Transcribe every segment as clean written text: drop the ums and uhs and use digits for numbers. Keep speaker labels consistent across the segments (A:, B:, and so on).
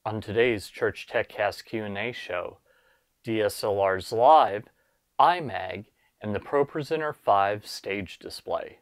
A: On today's ChurchTechCast Q&A show, DSLRs Live, IMAG, and the ProPresenter 5 stage display.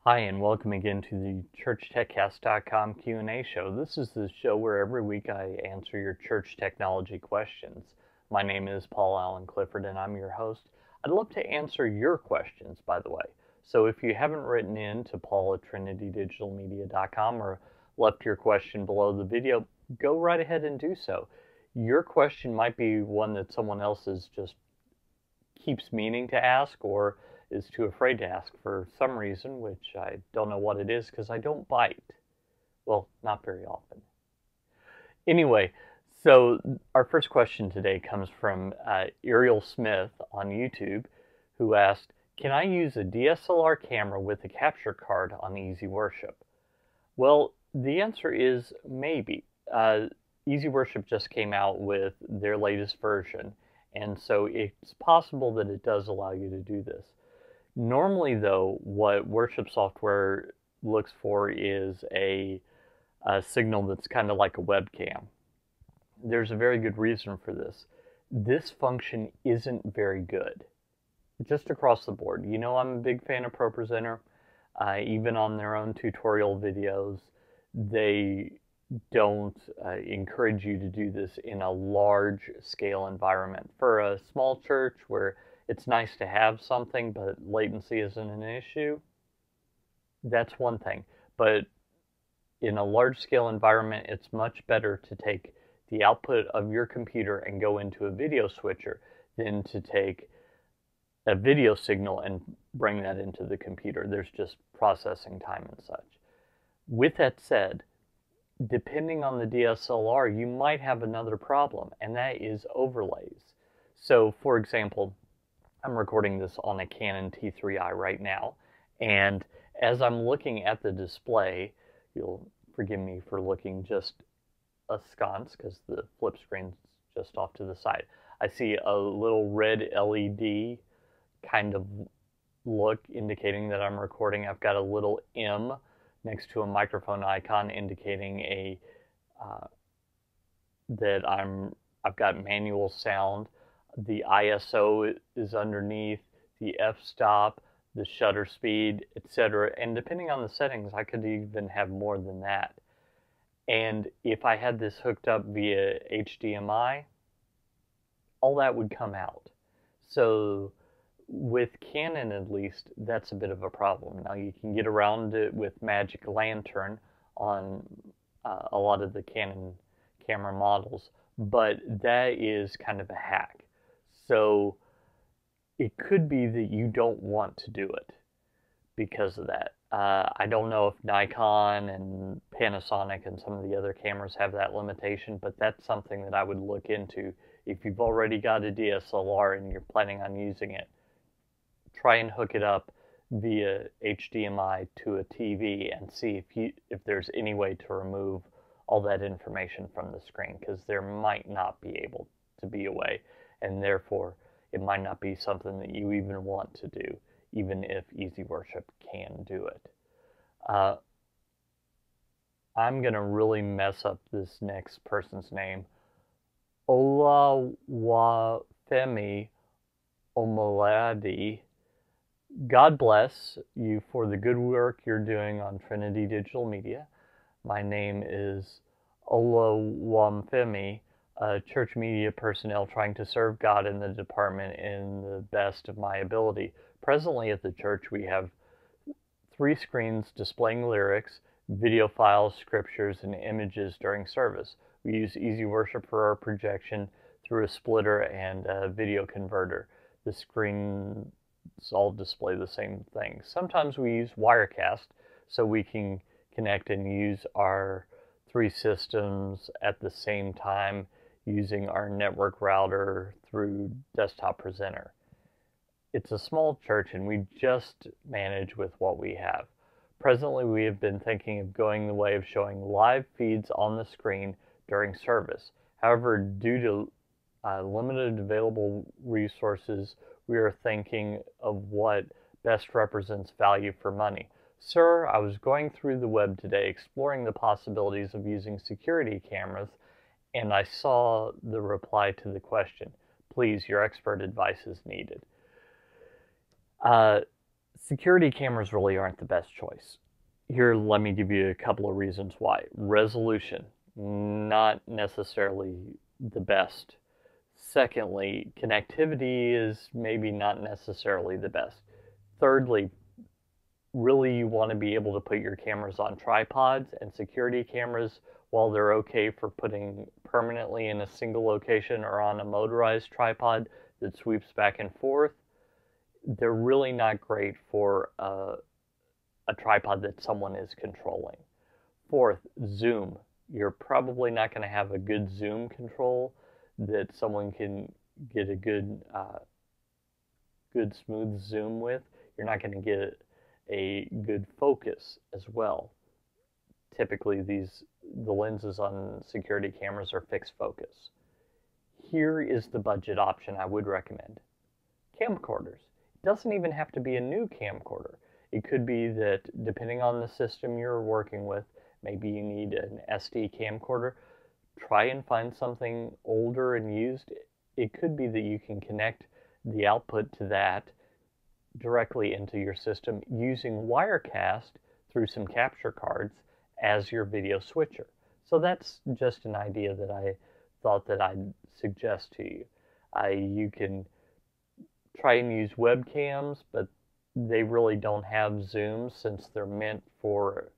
A: Hi, and welcome again to the ChurchTechCast.com Q&A show. This is the show where every week I answer your church technology questions. My name is Paul Allen Clifford, and I'm your host. I'd love to answer your questions, by the way. So if you haven't written in to Paul at trinitydigitalmedia.com or left your question below the video, go right ahead and do so. Your question might be one that someone else is just keeps meaning to ask or is too afraid to ask for some reason, which I don't know what it is because I don't bite. Well, not very often. Anyway, so our first question today comes from Iriel Smith on YouTube, who asked, can I use a DSLR camera with a capture card on Easyworship? Well, the answer is maybe. Easyworship just came out with their latest version, and so it's possible that it does allow you to do this. Normally, though, what worship software looks for is a signal that's kind of like a webcam. There's a very good reason for this. This function isn't very good, just across the board. You know, I'm a big fan of ProPresenter. Even on their own tutorial videos, they don't encourage you to do this in a large-scale environment. For a small church where it's nice to have something, but latency isn't an issue, that's one thing. But in a large-scale environment, it's much better to take the output of your computer and go into a video switcher than to take a video signal and bring that into the computer. There's just processing time and such. With that said, depending on the DSLR, you might have another problem, and that is overlays. So, for example, I'm recording this on a Canon T3i right now, and as I'm looking at the display, you'll forgive me for looking just askance because the flip screen's just off to the side. I see a little red LED kind of look indicating that I'm recording. I've got a little M next to a microphone icon indicating that I've got manual sound. The ISO is underneath, the f-stop, the shutter speed, etc. And depending on the settings, I could even have more than that. And if I had this hooked up via HDMI, all that would come out. So with Canon, at least, that's a bit of a problem. Now, you can get around it with Magic Lantern on a lot of the Canon camera models, but that is kind of a hack. So it could be that you don't want to do it because of that. I don't know if Nikon and Panasonic and some of the other cameras have that limitation, but that's something that I would look into. If you've already got a DSLR and you're planning on using it, try and hook it up via HDMI to a TV and see if there's any way to remove all that information from the screen, because there might not be able to be a way. And therefore, it might not be something that you even want to do, even if Easyworship can do it. I'm going to really mess up this next person's name. Oluwafemi Omoladi. God bless you for the good work you're doing on Trinity Digital Media. My name is Oluwafemi, a church media personnel trying to serve God in the department in the best of my ability. Presently at the church, we have 3 screens displaying lyrics, video files, scriptures, and images during service. We use Easyworship for our projection through a splitter and a video converter. The screens all display the same thing. Sometimes we use Wirecast so we can connect and use our 3 systems at the same time using our network router through Desktop Presenter. It's a small church and we just manage with what we have. Presently, we have been thinking of going the way of showing live feeds on the screen during service. However, due to limited available resources, we are thinking of what best represents value for money. Sir, I was going through the web today exploring the possibilities of using security cameras, and I saw the reply to the question. Please, your expert advice is needed. Security cameras really aren't the best choice. Here, let me give you a couple of reasons why. Resolution, not necessarily the best. Secondly, connectivity is maybe not necessarily the best. Thirdly, really you want to be able to put your cameras on tripods, and security cameras, while they're okay for putting permanently in a single location or on a motorized tripod that sweeps back and forth, they're really not great for a tripod that someone is controlling. Fourth, zoom. You're probably not going to have a good zoom control that someone can get a good smooth zoom with. You're not going to get a good focus as well. Typically, the lenses on security cameras are fixed focus. Here is the budget option I would recommend. Camcorders. It doesn't even have to be a new camcorder. It could be that depending on the system you're working with, maybe you need an SD camcorder. Try and find something older and used. It could be that you can connect the output to that directly into your system using Wirecast through some capture cards as your video switcher. So that's just an idea that I thought that I'd suggest to you. You can try and use webcams, but they really don't have zooms since they're meant for,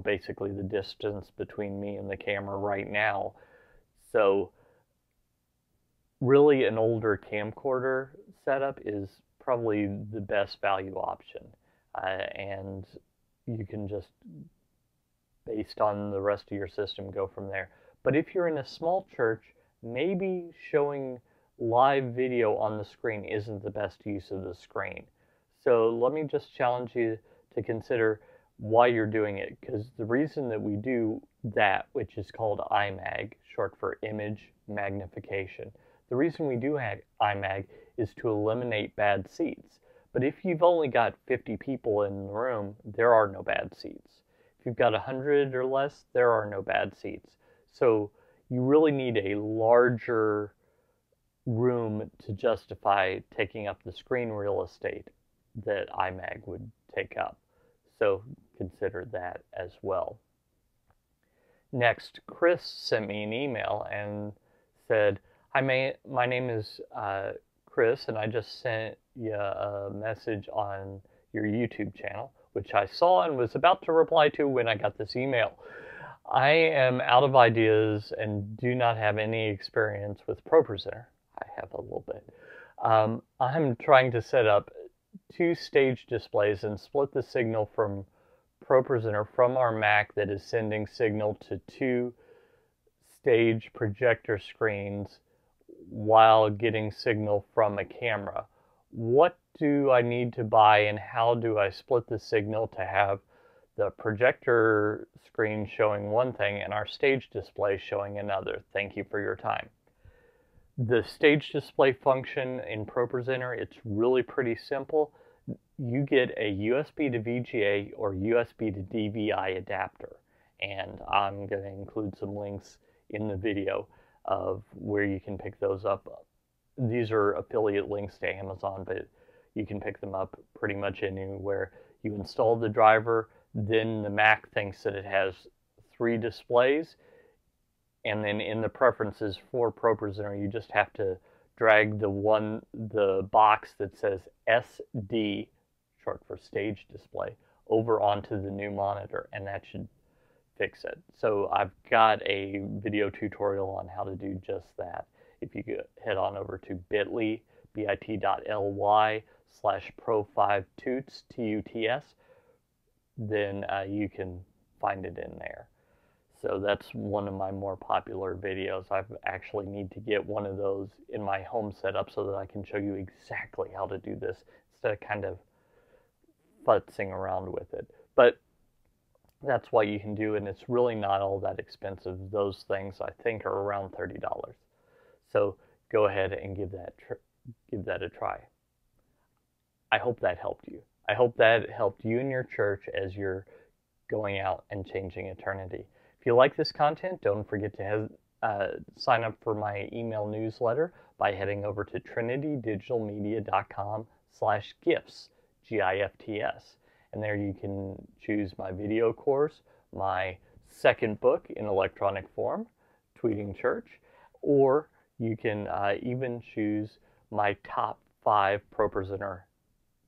A: basically the distance between me and the camera right now. So really an older camcorder setup is probably the best value option. And you can just, based on the rest of your system, go from there. But if you're in a small church, maybe showing live video on the screen isn't the best use of the screen. So let me just challenge you to consider why you're doing it, because the reason that we do that, which is called IMAG, short for image magnification, the reason we do IMAG is to eliminate bad seats. But if you've only got 50 people in the room, there are no bad seats. If you've got 100 or less, there are no bad seats. So you really need a larger room to justify taking up the screen real estate that IMAG would take up. So consider that as well. Next, Chris sent me an email and said, "Hi, my name is Chris, and I just sent you a message on your YouTube channel, which I saw and was about to reply to when I got this email. I am out of ideas and do not have any experience with ProPresenter." I have a little bit. I'm trying to set up 2 stage displays and split the signal from ProPresenter from our Mac that is sending signal to 2 stage projector screens while getting signal from a camera. What do I need to buy and how do I split the signal to have the projector screen showing one thing and our stage display showing another? Thank you for your time. The stage display function in ProPresenter, it's really pretty simple. You get a USB to VGA or USB to DVI adapter, and I'm going to include some links in the video of where you can pick those up. These are affiliate links to Amazon, but you can pick them up pretty much anywhere. You install the driver, then the Mac thinks that it has 3 displays, and then in the preferences for ProPresenter, you just have to drag the box that says SD, short for stage display, over onto the new monitor, and that should fix it. So I've got a video tutorial on how to do just that. If you could head on over to bit.ly, bit.ly/pro5tuts, TUTS, then you can find it in there. So that's one of my more popular videos. I actually need to get one of those in my home setup so that I can show you exactly how to do this instead of kind of futzing around with it. But that's what you can do, and it's really not all that expensive. Those things I think are around $30. So go ahead and give that a try. I hope that helped you. I hope that helped you and your church as you're going out and changing eternity. If you like this content, don't forget to sign up for my email newsletter by heading over to trinitydigitalmedia.com/gifts, GIFTS. And there you can choose my video course, my second book in electronic form, Tweeting Church, or you can even choose my top 5 ProPresenter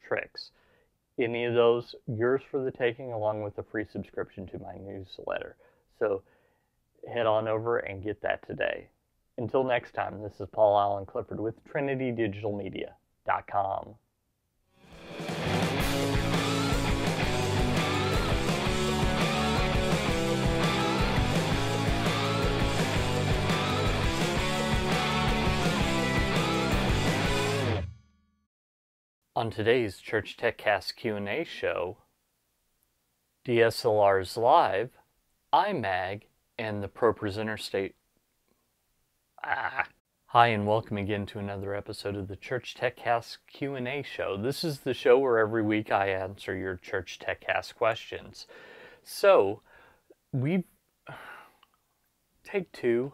A: tricks. Any of those, yours for the taking, along with a free subscription to my newsletter. So head on over and get that today. Until next time, this is Paul Allen Clifford with trinitydigitalmedia.com. On today's ChurchTechCast Q&A show, DSLRs Live, IMAG, and the ProPresenter state. Hi, and welcome again to another episode of the ChurchTechCast Q&A show. This is the show where every week I answer your ChurchTechCast questions. So, take 2.